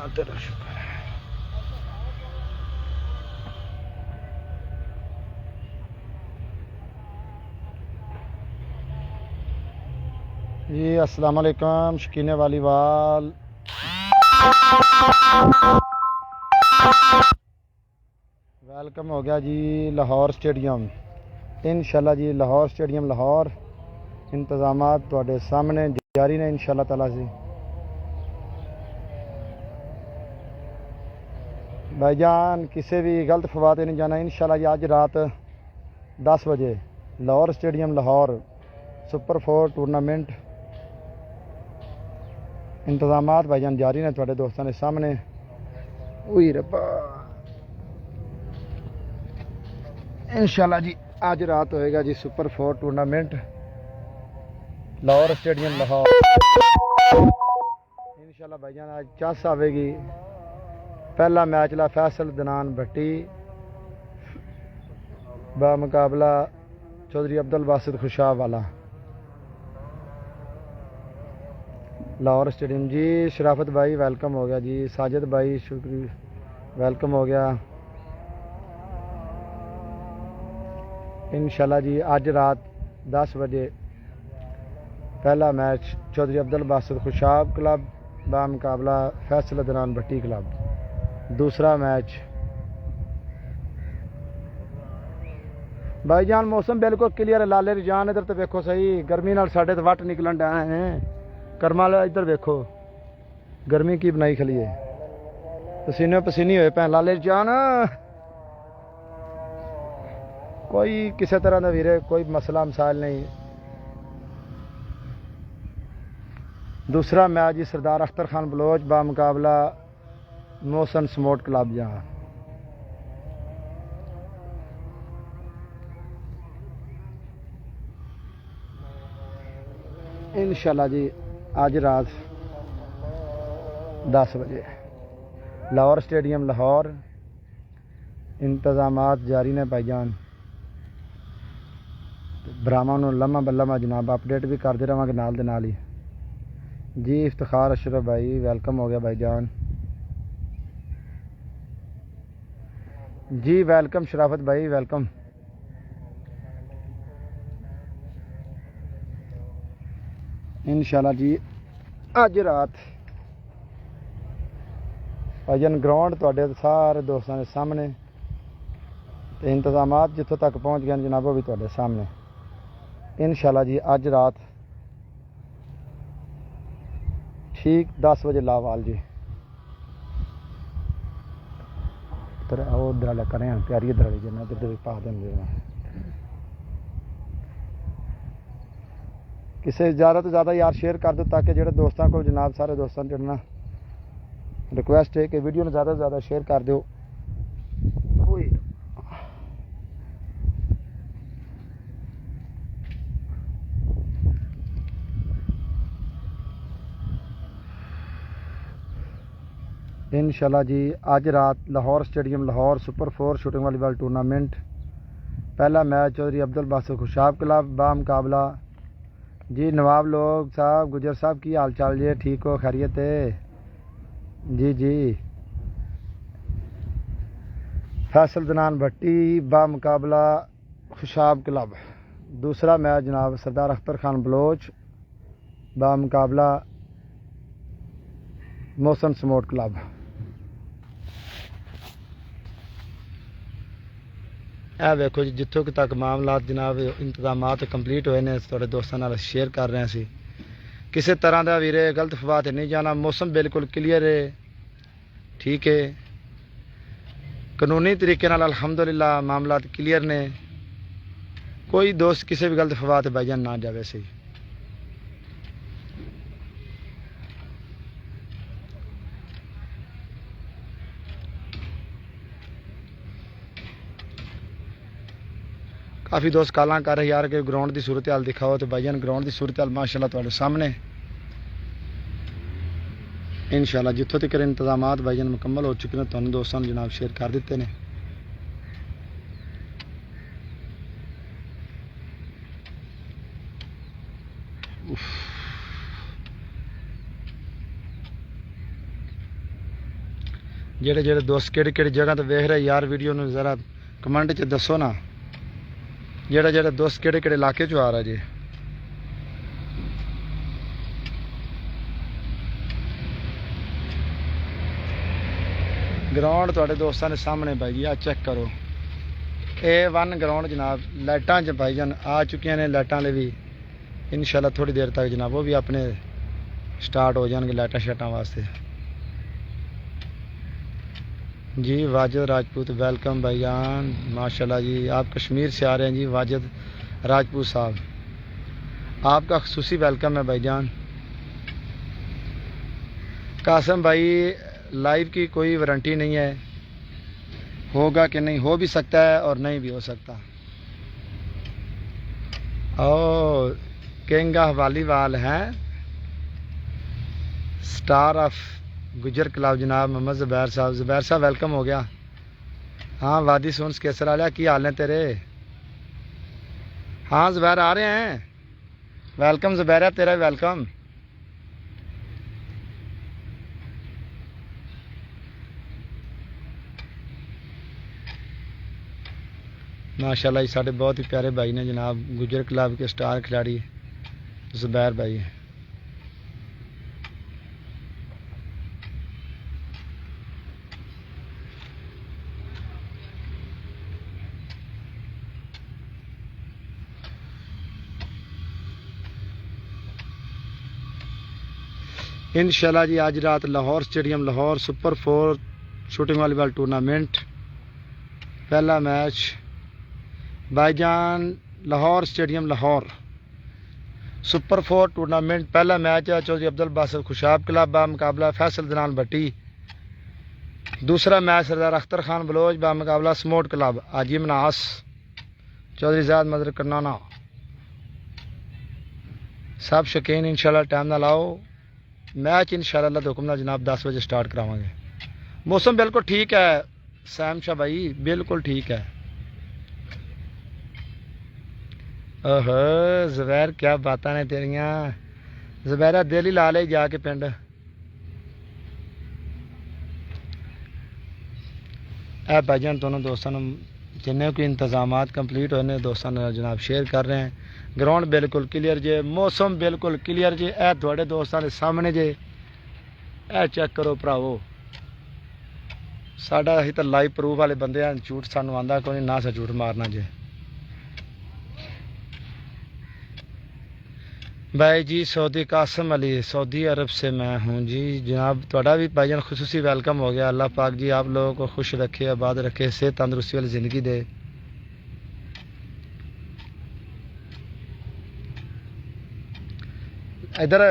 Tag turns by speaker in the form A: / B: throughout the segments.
A: तेरा शुक्र है। जी अस्सलाम वालेकुम शकीने वाली वाल, वेलकम हो गया जी लाहौर स्टेडियम। इंशाल्लाह जी लाहौर स्टेडियम लाहौर इंतजामात तुहाडे सामने जारी ने इंशाल्लाह ताला से। भाईजान किसी भी गलत फवाते नहीं जाना इंशाल्लाह जी। आज रात 10 बजे Lahore stadium Lahore super 4 tournament इंतजामात भाईजान जारी ने तुहाडे दोस्तों के सामने। ओए रब्बा इंशाल्लाह जी आज रात होएगा जी super 4 tournament Lahore stadium Lahore. इंशाल्लाह भाईजान आज चस आवेगी। पहला मैच ला फैसल दनान भट्टी बामुकाबला चौधरी अब्दुल बासित खुशाब वाला लाहौर स्टेडियम। जी शराफत भाई वेलकम हो गया जी। साजिद भाई शुक्रिया वेलकम हो गया। इंशाल्लाह जी आज रात 10 बजे पहला मैच चौधरी अब्दुल बासित खुशाब क्लब बामुकाबला फैसल दनान भट्टी क्लब। दूसरा मैच भाईजान मौसम बिल्कुल क्लियर है। लाले रिजान इधर तो वेखो सही, गर्मी नाल साडे तो वट निकलन डे हैं कर्मा वाला। इधर वेखो गर्मी की बनाई खली है, पसीने पसीनी हुए भैन लाले रिजान। कोई किसी तरह का वीरे कोई मसला मसाइल नहीं। दूसरा मैच जी सरदार अख्तर खान बलोच बामुकाबला मोहसन स्मोट क्लब जहाँ। इंशाल्लाह जी आज रात 10 बजे लाहौर स्टेडियम लाहौर इंतजामात जारी ने भाईजान। ब्राह्मण नूं लम्मा बल्लमा जनाब अपडेट भी करते रहांगे नाल दे नाल ही। जी इफ्तिखार अशरफ भाई वेलकम हो गया भाईजान। जी वेलकम शराफत भाई वेलकम। इंशाल्लाह जी अज रात भाईजान ग्राउंड तुहाडे सारे दोस्तों के सामने ते इंतजामात जितों तक पहुँच गए जनाब वो भी तुहाडे सामने। इंशाल्लाह जी अज रात ठीक 10 बजे लावाल जी उधर वाले करें प्यारी इधर वाली जन्नत इधर पा देंगे। किसी ज़्यादा तो ज़्यादा यार शेयर कर दो ताकि जो दोस्तों को जनाब सारे दोस्तों जुड़ना रिक्वेस्ट है कि वीडियो में ज़्यादा से ज़्यादा शेयर कर दो। इंशाल्लाह जी आज रात Lahore stadium Lahore super 4 shooting volleyball tournament पहला मैच चौधरी अब्दुल बासित खुशाब क्लब बामुकाबला जी नवाब लोग साहब गुजर साहब की हाल चाल जी ठीक हो खैरियत है जी। जी फैसल दनान भट्टी बामुकाबला खुशाब क्लब। दूसरा मैच जनाब सरदार अख्तर खान बलोच बामुकाबला मोहसन स्मोट क्लब। यह वेखो जी जितों तक मामला जनाब इंतजामात कंप्लीट हुए ने थोड़े दोस्तों नाल शेयर कर रहे हैं। किसी तरह का वीरे गलत फवाह ते नहीं जाना। मौसम बिल्कुल क्लीयर है ठीक है। कानूनी तरीके नाल अल्हम्दुलिल्लाह मामला क्लीयर ने। कोई दोस्त किसी भी गलत फवाह ते भाईजान ना जावे सही। काफ़ी दोस्त कालां कर रहे यार कि ग्राउंड की सूरत हाल दिखाओ तो भाईजान ग्राउंड की सूरत हाल माशाल्लाह तुहाडे सामने। इंशाल्लाह जितों तक इंतजामात भाईजान मुकम्मल हो चुके हैं तुहानूं दोस्तों ने जनाब शेयर कर दिते ने। ਜਿਹੜੇ ਜਿਹੜੇ ਦੋਸਤ ਕਿਹੜੀ ਕਿਹੜੀ ਜਗ੍ਹਾ ਤੋਂ ਵੇਖ ਰਹੇ ਯਾਰ ਵੀਡੀਓ ਨੂੰ ਜ਼ਰਾ ਕਮੈਂਟ 'ਚ ਦੱਸੋ ਨਾ, ਜਿਹੜੇ ਜਿਹੜੇ ਦੋਸਤ ਕਿਹੜੇ ਕਿਹੜੇ ਇਲਾਕੇ 'ਚੋਂ ਆ ਰਹੇ ਜੀ। ग्राउंड थोड़े दोस्तों ने सामने भाई जी, आ चेक करो A1 ग्राउंड जनाब। लाइटां च भाईजान आ चुकी ने, लाइटां ले भी इंशाल्लाह थोड़ी देर तक जनाब वो भी अपने स्टार्ट हो जाएंगे लाइटां शाटां वास्ते जी। वाजिद राजपूत वेलकम भाईजान, माशाल्लाह जी। आप कश्मीर से आ रहे हैं जी वाजिद राजपूत साहब, आपका खुसूसी वेलकम है भाईजान। कासम भाई लाइव की कोई वारंटी नहीं है, होगा कि नहीं, हो भी सकता है और नहीं भी हो सकता। और किंगा वालीवाल हैं, स्टार ऑफ गुजर क्लब जनाब मोहम्मद ज़ुबैर साहब। ज़ुबैर साहब वेलकम हो गया। हाँ वादी सुनस केसर आलिया की हाल है तेरे? हाँ ज़ुबैर आ रहे हैं, वेलकम ज़ुबैर, तेरा वेलकम। माशाल्लाह ये साढ़े बहुत ही प्यारे भाई ने जनाब, गुजर क्लब के स्टार खिलाड़ी ज़ुबैर भाई। इंशाल्लाह जी आज रात Lahore stadium Lahore super 4 shooting volleyball tournament पहला मैच भाईजान Lahore stadium Lahore super 4 tournament पहला मैच है। चौधरी अब्दुल बासित खुशाब क्लब बा मुकाबला फैसल दनान भट्टी। दूसरा मैच सरदार अख्तर खान बलोच बा मुकाबला स्मोट क्लब आजी मनास चौधरी ज़ाद मदर करनाना। सब शौकीन इंशाल्लाह टाइम ना लाओ, मैच इंशाल्लाह अल्लाह हुक्म नाल जनाब 10 बजे स्टार्ट करावांगे। मौसम बिल्कुल ठीक है सैम शाह भाई, बिल्कुल ठीक है। ओह ज़ुबैर क्या बातां ने तेरियां, ज़ुबैरा दिल ही ला ले जाके पिंड। ए भाईजान दोनों दोस्तों जिन्हें कोई इंतजामात कंप्लीट होने दोस्तों जनाब शेयर कर रहे हैं। ग्राउंड बिल्कुल क्लियर जे, मौसम बिल्कुल क्लियर जे। ए थोड़े दोस्तों के सामने जे, ए चेक करो भरावो, साडा असीं तां लाइव प्रूफ वाले बंदे हैं, झूठ सानू आंदा कोई ना, सा झूठ मारना जे। भाई जी सऊदी कासम अली सऊदी अरब से मैं हूँ जी जनाब। थोड़ा भी भाईजान खुसूसी वेलकम हो गया। अल्लाह पाक जी आप लोगों को खुश रखे, आबाद रखे, सेहत तंदुरुस्ती वाली ज़िंदगी दे। इधर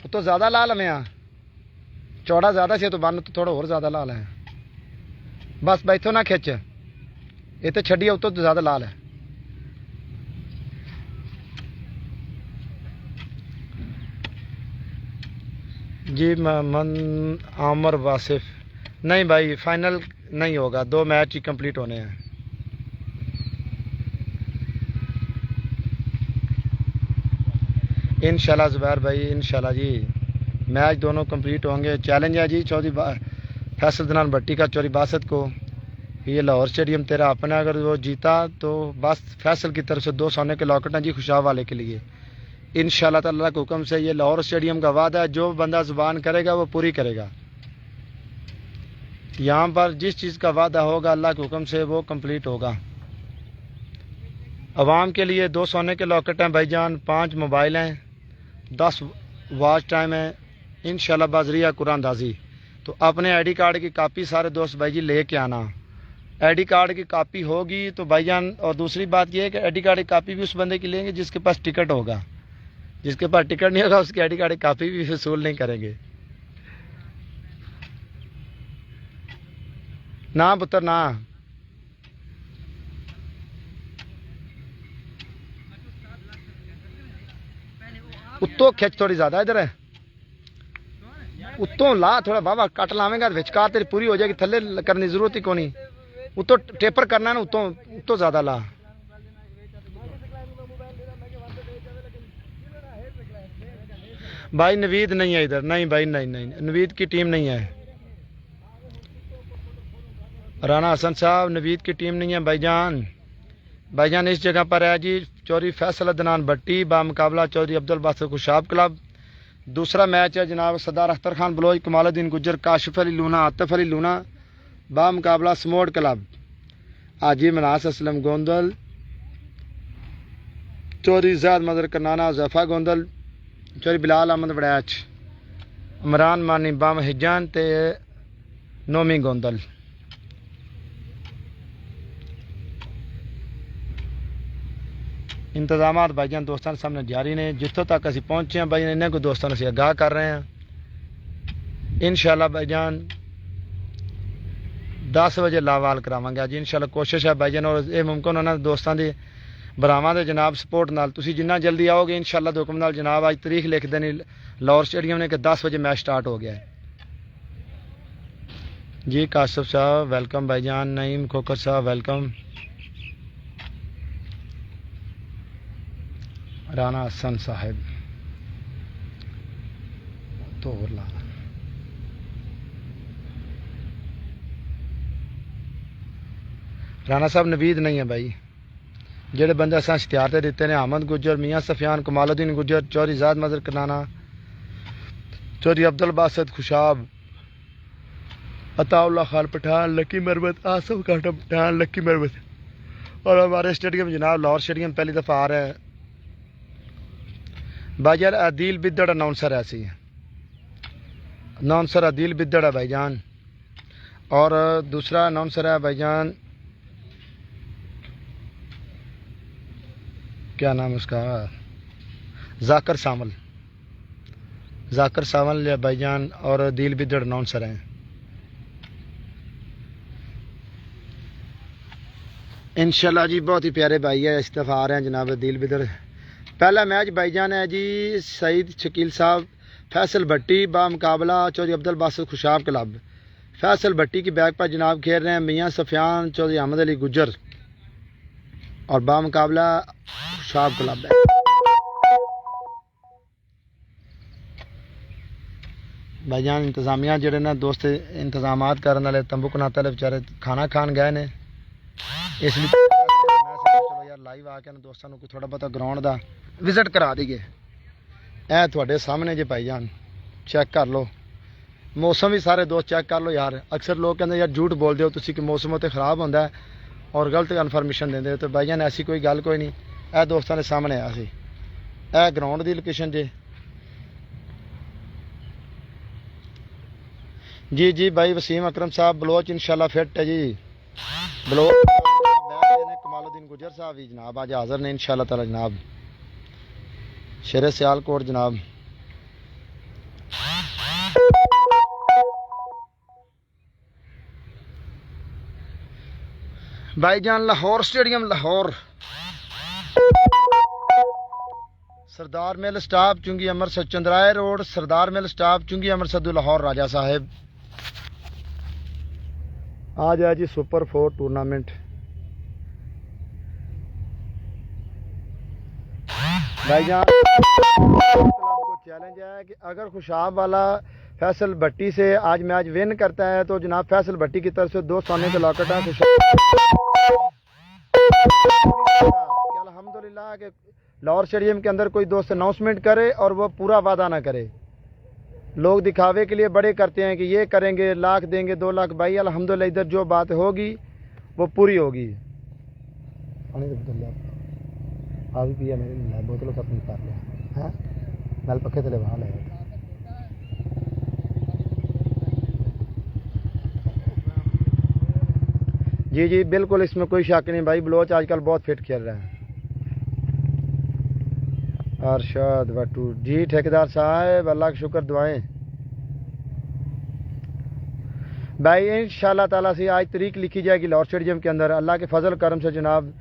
A: तो ज़्यादा लाल हमें यहाँ चौड़ा ज़्यादा से तो बन तो थोड़ा और ज़्यादा लाल है। बस बैठो ना खिंच, ये तो छड़िए उतो तो ज़्यादा लाल है। जी मोहम्मद आमर वासिफ नहीं भाई फाइनल नहीं होगा, 2 मैच ही कंप्लीट होने हैं। इंशाल्लाह ज़ुबैर भाई इंशाल्लाह जी मैच दोनों कंप्लीट होंगे। चैलेंज है जी चौधरी फैसल दनान भट्टी का चौधरी बासित को, ये लाहौर स्टेडियम तेरा अपना, अगर वो जीता तो बस फैसल की तरफ से 2 सोने के लॉकेट हैं जी खुशाब वाले के लिए। इंशाल्लाह ताला के हुक्म से ये लाहौर स्टेडियम का वादा है, जो बंदा जुबान करेगा वो पूरी करेगा। यहाँ पर जिस चीज़ का वादा होगा अल्लाह के हुक्म से वो कंप्लीट होगा। अवाम के लिए 2 सोने के लॉकेट हैं भाईजान, 5 मोबाइल हैं, 10 वॉच टाइम है इंशाल्लाह बाजरिया कुरानदाजी। तो अपने आईडी कार्ड की कापी सारे दोस्त भाई जी लेके आना। आईडी कार्ड की कापी होगी तो भाईजान, और दूसरी बात यह है कि आईडी कार्ड की कापी भी उस बंदे की लेंगे जिसके पास टिकट होगा, जिसके पास टिकट नहीं होगा उसकी आईडी कार्ड की कापी भी वसूल नहीं करेंगे। ना पुत्र ना, उत्तों खिंच थोड़ी ज्यादा, इधर है उत्तों ला थोड़ा बाबा कट लावेंगा विचकार तेरी पूरी हो जाएगी, थल्ले करने की जरूरत ही कोनी। उत्तों टेपर करना है ना, उत्तों ज्यादा ला। भाई नवीद नहीं है इधर, नहीं भाई नहीं नहीं, नवीद की टीम नहीं है। राना हसन साहब, नवीद की टीम नहीं है भाईजान। भाईजान इस जगह पर है जी चौधरी फैसल अदनान भट्टी बामुकाबला चौधरी अब्दुल बासित खुशाब क्लब। दूसरा मैच है जनाब सरदार अख्तर खान बलोच, कमालुद्दीन गुज्जर, काशिफ अली लूना, आतिफ अली लूना बामुकाबला स्मोड क्लब। हाजी मनास असलम गोंदल, चौधरी ज़ैद मदर करनाना, जफा गोंदल, चौधरी बिलाल अहमद वड़ैच, इमरान मानी बाम हिजान ते नोमी गोंदल। इंतजाम भाईजान दोस्तों के सामने जारी ने, जितों तक असी पहुँचे हैं भाई इन्हें को दोस्तों असी आगाह कर रहे हैं। इंशाल्लाह भाईजान 10 वजे लावाल करावांगे अज इंशाल्लाह। कोशिश है भाईजान और ये मुमकिन होना दोस्तों की भरावां दे जनाब सपोर्ट नाल तुसी जिन्ना जल्दी आओगे इंशाल्लाह हुक्म नाल जनाब। अज तारीख लिख देनी लाहौर स्टेडियम ने कि 10 बजे मैच स्टार्ट हो गया है जी। कासिफ साहब वेलकम भाईजान, नईम खोकर साहब वेलकम, राना हसन साहब तो राणा साहब नवीद नहीं है भाई। जेडे बंदे अस इश्तिहार ते दिते ने अहमद गुज्जर, मियाँ सफियान, कमालुद्दीन गुज्जर, चौधरी ज़ाद मदर करनाना, चौधरी अब्दुल बासित खुशाब, अताउल्लाह खान पठान, लकी मरवत, आसफ काटा पठान, लकी मरवत। और हमारे स्टेडियम जनाब लाहौर स्टेडियम पहली दफ़ा आ रहा है भाईजान। अदील बिद्दड़ अनाउंसर ऐसी है, अनाउंसर अदील बिद्दड़ है भाईजान। और दूसरा अनाउंसर है भाईजान, क्या नाम उसका, जाकर सावल, जाकर सावल भाईजान और अदील बिद्दड़ अनाउंसर हैं। इंशाल्लाह जी बहुत ही प्यारे भाई है, इस दफ़ा आ रहे हैं जनाब अदील बिद्दड़। पहला मैच भाईजान है जी सईद शकील साहब फैसल भट्टी बामुकाबला चौधरी अब्दुल बासित खुशाब क्लब। फैसल भट्टी की बैक पर जनाब खेल रहे हैं मियाँ सफियान चौधरी अहमद अली गुज्जर और बामुकाबला खुशाब क्लब है। भाईजान इंतजामिया जड़े ना दोस्त इंतजाम करने वाले तंबू कनाते वाले बेचारे खाना खान गए ने, इसलिए चलो यार लाइव आके ना दोस्तों को थोड़ा बहुत ग्राउंड का विजिट करा दीए। ए थोड़े सामने जे भाईजान चेक कर लो, मौसम भी सारे दोस्त चेक कर लो यार। अक्सर लोग कहते यार झूठ बोल दो तुसी कि मौसम तो खराब होंदा है और गलत इन्फॉर्मेशन देंदे हो, तो भाईजान ऐसी कोई गल कोई नहीं। ए दोस्तों के सामने आ सी ए ग्राउंड की लोकेशन जे जी। जी भाई वसीम अकरम साहब बलोच इंशाल्लाह फिट है जी। बलोच कमालुद्दीन गुजर साहब भी जनाब आज हाजिर ने इंशाल्लाह ताला जनाब। शेर सियालकोट जनाब। भाईजान लाहौर स्टेडियम लाहौर, सरदार मेल स्टाफ चुंगी अमृतसर, चंद्राए रोड सरदार मेल स्टाफ चुंगी अमृतसर लाहौर राजा साहेब। आज है जी सुपर 4 टूर्नामेंट। भाईजान क्लब को चैलेंज है कि अगर खुशाब वाला फैसल भट्टी से आज मैच विन करता है तो जनाब फैसल भट्टी की तरफ से 2 सोने के लॉकेट है। अल्हम्दुलिल्लाह के लाहौर स्टेडियम के अंदर कोई दोस्त अनाउंसमेंट करे और वो पूरा वादा ना करे। लोग दिखावे के लिए बड़े करते हैं कि ये करेंगे, लाख देंगे, 2 लाख। भाई अल्हम्दुलिल्लाह इधर जो बात होगी वो पूरी होगी। अभी पिया मेरे बोतलों अपनी कर लिया है नल पखे तले वहाँ ले। जी जी बिल्कुल इसमें कोई शक नहीं भाई, बलोच आजकल बहुत फिट खेल रहे हैं। अरशद बटू जी ठेकेदार साहब अल्लाह का शुक्र दुआएं भाई। इंशाल्लाह ताला से आज तारीख लिखी जाएगी लाहौर स्टेडियम के अंदर अल्लाह के फजल करम से जनाब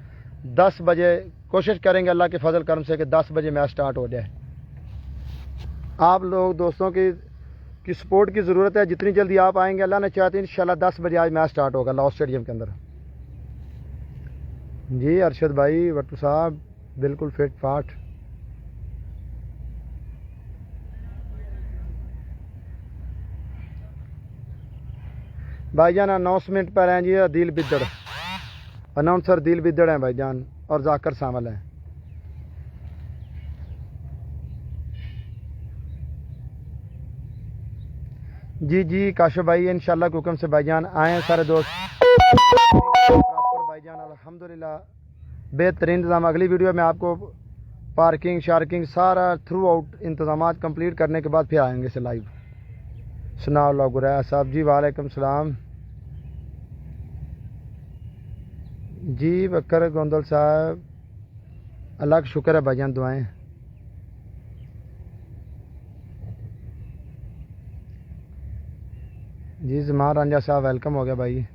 A: 10 बजे कोशिश करेंगे अल्लाह के फजल करम से कि 10 बजे मैच स्टार्ट हो जाए। आप लोग दोस्तों की सपोर्ट की ज़रूरत है, जितनी जल्दी आप आएंगे अल्लाह ने चाहते इंशाल्लाह 10 बजे आज मैच स्टार्ट होगा लाहौर स्टेडियम के अंदर। जी अरशद भाई वट्टू साहब बिल्कुल फिट फाट। भाईजान अनाउंसमेंट पर हैं जी दिल बिदड़, अनाउंसर दिल बिदड़ हैं भाईजान और जाकर शामिल हैं। जी जी काशफ भाई इंशाल्लाह के हुक्म से भाईजान आए सारे दोस्त प्रॉपर भाईजान अल्हम्दुलिल्लाह बेहतरीन इंतजाम। अगली वीडियो में आपको पार्किंग शार्किंग सारा थ्रू आउट इंतजाम कंप्लीट करने के बाद फिर आएंगे से लाइव। सुनाओ गुरैया साहब जी वालेकुम सलाम जी। बकर गोंदल साहब अल्लाह का शुक्र है भाईजान, दुआएं। जी जमान रंजा साहब वेलकम हो गया भाई।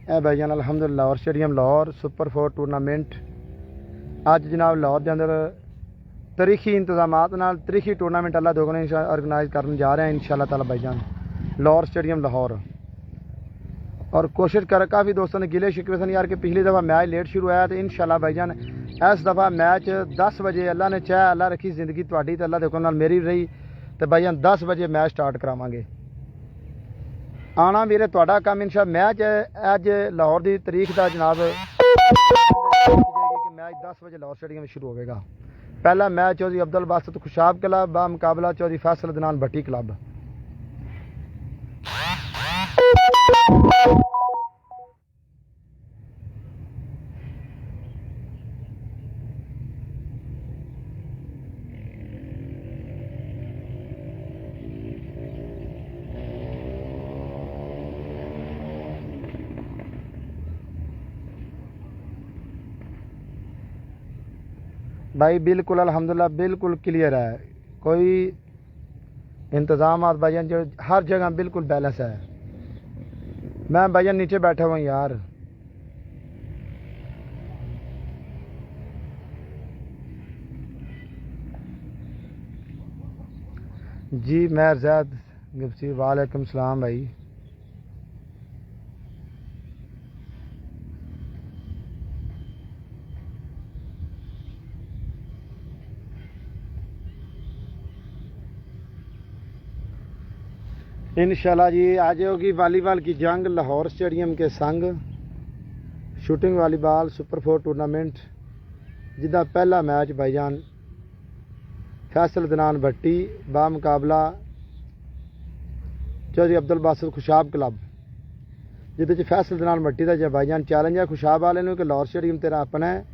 A: ए भाईजान अल्हम्दुलिल्लाह और स्टेडियम लाहौर सुपर 4 टूर्नामेंट अज जनाब लाहौर के अंदर तरीखी इंतजाम तरीखी टूर्नामेंट अल्लाह दोगुने ऑर्गेनाइज करने जा रहे हैं इंशाल्लाह ताला भाईजान लाहौर स्टेडियम लाहौर। और कोशिश कर काफ़ी दोस्तों ने गिले शिकवे सन यार कि पिछली दफ़ा मैच लेट शुरू आया तो इंशाल्लाह भाईजान इस दफ़ा मैच 10 बजे अल्लाह ने चाहे अल्लाह रखी जिंदगी थोड़ी तो अल्लाह देखो नाल मेरी रही तो भाईजान 10 बजे मैच स्टार्ट करावांगे। आना वीरे तुहाडा काम इंशाल्लाह। मैच अज लाहौर की तारीख का जनाब कि मैच 10 बजे लाहौर स्टेडियम में शुरू होगा। पहला मैच चौधरी अब्दुल बासित खुशाब क्लब बा मुकाबला चौधरी फैसल अदनान भट्टी क्लब। भाई बिल्कुल अल्हम्दुलिल्लाह बिल्कुल क्लियर है, कोई इंतजाम भाईजान जो हर जगह बिल्कुल बैलेंस है। मैं भाईजान नीचे बैठा हुआ यार। जी मैं जैद गिफ्सी वालेकुम सलाम भाई। इंशाल्लाह जी आज होगी वॉलीबॉल की जंग लाहौर स्टेडियम के संग शूटिंग वॉलीबॉल सुपर 4 टूर्नामेंट जिदा पहला मैच भाईजान फैसल अदनान भट्टी बा मुकाबला चौधरी अब्दुल बासित खुशाब क्लब जिद फैसल अदनान भट्टी का भाईजान चैलेंज है खुशाब वाले कि लाहौर स्टेडियम तेरा अपना है,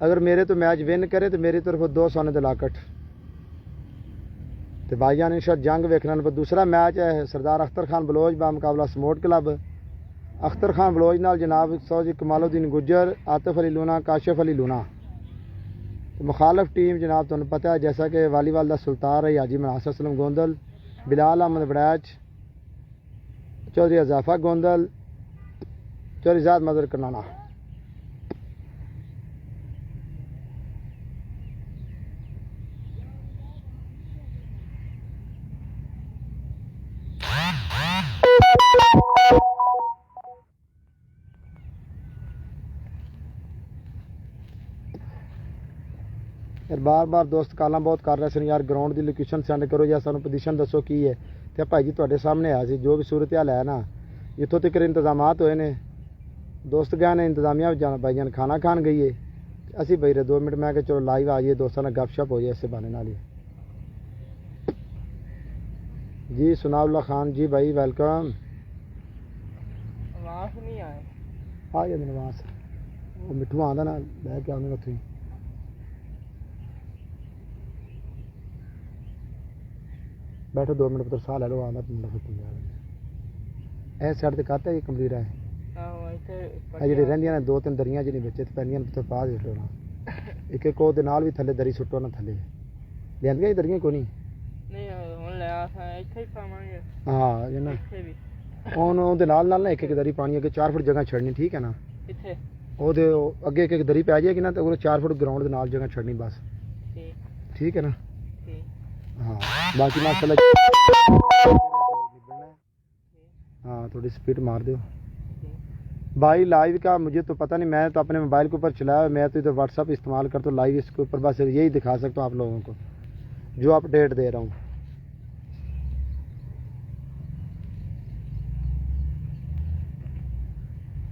A: अगर मेरे तो मैच विन करे तो मेरी तरफ 2 सोने के लाकट तो भाईजान इंशाल्लाह जंग वेखने पर। दूसरा मैच है सरदार अख्तर खान बलोच बा मुकाबला समोट क्लब। अख्तर खान बलोच नाल जनाब सौजी कमालुद्दीन गुज्जर आतिफ अली लूना काशिफ अली लूना। तो मुखालफ टीम जनाब तुहानू पता है जैसा कि वालीबॉल का सुल्तान रही हाजी मनासर सलम गोंदल, बिलाल अहमद बड़ैच, चौधरी अजाफा गोंदल, चौधरी ज़ाद मदर करनाना। यार बार बार दोस्त कालां बहुत कर रहे सन यार ग्राउंड की लोकेशन सेंड करो या सानू पोजीशन दसो की है तो भाई जी तुहाडे सामने आया सी जो भी सूरत हाल है ना इत्थों तक इंतजाम होए ने। दोस्त गए ने इंतजामिया जाना भाईजान खाना खान गई है असी बही रहे 2 मिनट मैं कि चलो लाइव आ जाइए दोस्तों ने गपशप हो जाए इस बहाने नाल ही। जी सुनाउल्ला खान जी भाई वेलकम।
B: नहीं आए
A: आ जाते नवास वो मिठू आंदा ना लैके आने उत्थे बैठो 2 मिनट पुत्र साह लै लो आंदा मुंडा फिर ए साइड ते काते ये कंप्लीट है ਜਿਹੜੀ ਰਹਿੰਦੀਆਂ ਨੇ 2-3 ਦਰੀਆਂ ਜਿਹੜੀ ਵਿੱਚ ਪੈਂਦੀਆਂ ਨੇ ਪਾ ਦੇ ਲੋ ਨਾ ਇੱਕ ਇੱਕ ਉਹਦੇ ਨਾਲ ਵੀ ਥੱਲੇ ਦਰੀ ਸੁੱਟੋ ਨਾ ਥੱਲੇ ਲਿਆਂਦੀਆਂ ਦਰੀਆਂ ਕੋਈ
B: ਨਹੀਂ ਹੁਣ ਲੈ ਆ ਇੱਥੇ ਹੀ ਪਾਵਾਂਗੇ
A: ਹਾਂ ਜਨਾ
B: ਇੱਥੇ ਵੀ
A: ਉਹਦੇ ਨਾਲ ਨਾਲ ਨਾ ਇੱਕ ਇੱਕ ਦਰੀ ਪਾਣੀ ਅੱਗੇ 4 ਫੁੱਟ ਜਗ੍ਹਾ ਛੱਡਣੀ ਠੀਕ ਹੈ ਨਾ
B: ਇੱਥੇ
A: ਉਹਦੇ ਅੱਗੇ ਇੱਕ ਇੱਕ ਦਰੀ ਪੈ ਜਾਏਗੀ ਨਾ ਤੇ ਉਹ 4 ਫੁੱਟ ਗਰਾਊਂਡ ਦੇ ਨਾਲ ਜਗ੍ਹਾ ਛੱਡਣੀ ਬਸ ਠੀਕ ਹੈ ਨਾ हाँ बाकी माशाल्लाह हाँ थोड़ी स्पीड मार दो भाई। लाइव का मुझे तो पता नहीं, मैं तो अपने मोबाइल के ऊपर चलाया, मैं तो इधर व्हाट्सअप इस्तेमाल करता हूँ, लाइव इसके ऊपर बस यही दिखा सकता हूँ आप लोगों को जो अपडेट दे रहा हूँ।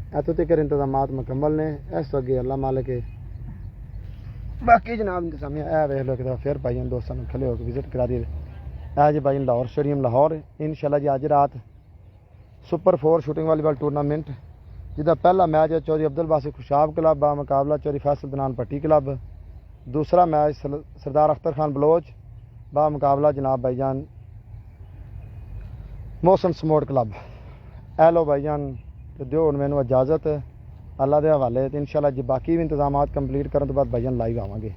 A: इतों तक इंतजाम मुकम्मल ने। इस तो अगे अल्लाह मालिक है बाकी जनाब इंतजामिया ए वेख लो कि फिर भाई दोस्तों खले होकर विजिट करा दिए है जी भाई लाहौर स्टेडियम लाहौर। इंशाल्लाह जी अज रात सुपर 4 शूटिंग वालीबॉल टूरनामेंट जिसका पहला मैच है चौधरी अब्दुल बासित खुशाब क्लब बा मुकाबला चौधरी फैसल दनान भट्टी क्लब। दूसरा मैच सरदार अख्तर खान बलोच बा मुकाबला जनाब भाईजान मोहसन समोट क्लब। ए लो भाईजान तो दो हूँ मैनू इजाजत अल्लाह के हवाले। इंशाल्लाह जी बाकी भी इंतजाम कंप्लीट करने तो बाद भाईजान लाइव आवांगे।